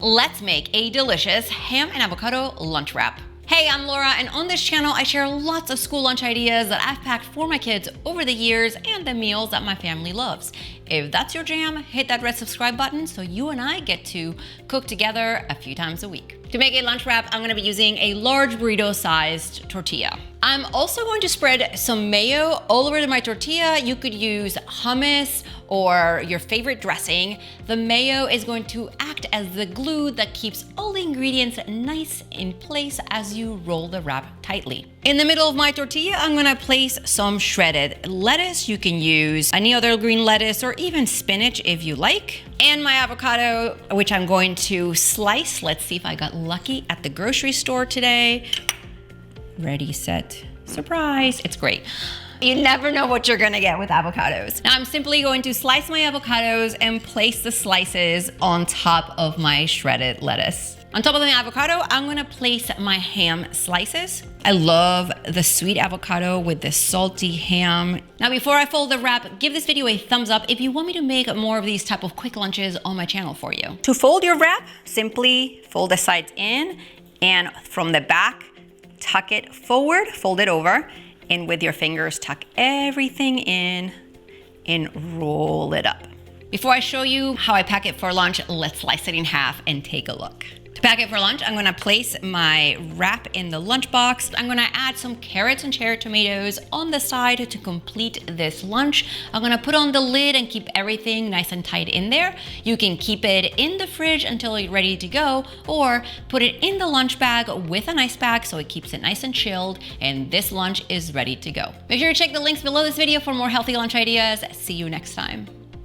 Let's make a delicious ham and avocado lunch wrap. Hey, I'm Laura, and on this channel, I share lots of school lunch ideas that I've packed for my kids over the years and the meals that my family loves. If that's your jam, hit that red subscribe button so you and I get to cook together a few times a week. To make a lunch wrap, I'm gonna be using a large burrito-sized tortilla. I'm also going to spread some mayo all over my tortilla. You could use hummus or your favorite dressing. The mayo is going to act as the glue that keeps all the ingredients nice in place as you roll the wrap tightly. In the middle of my tortilla, I'm gonna place some shredded lettuce. You can use any other green lettuce or even spinach if you like. And my avocado, which I'm going to slice. Let's see if I got lucky at the grocery store today. Ready, set, surprise. It's great. You never know what you're gonna get with avocados. Now I'm simply going to slice my avocados and place the slices on top of my shredded lettuce. On top of the avocado, I'm gonna place my ham slices. I love the sweet avocado with the salty ham. Now before I fold the wrap, give this video a thumbs up if you want me to make more of these type of quick lunches on my channel for you. To fold your wrap, simply fold the sides in and from the back, tuck it forward, fold it over, and with your fingers, tuck everything in and roll it up. Before I show you how I pack it for lunch, let's slice it in half and take a look. To pack it for lunch, I'm gonna place my wrap in the lunchbox. I'm gonna add some carrots and cherry tomatoes on the side to complete this lunch. I'm gonna put on the lid and keep everything nice and tight in there. You can keep it in the fridge until you're ready to go, or put it in the lunch bag with an ice bag so it keeps it nice and chilled, and this lunch is ready to go. Make sure to check the links below this video for more healthy lunch ideas. See you next time.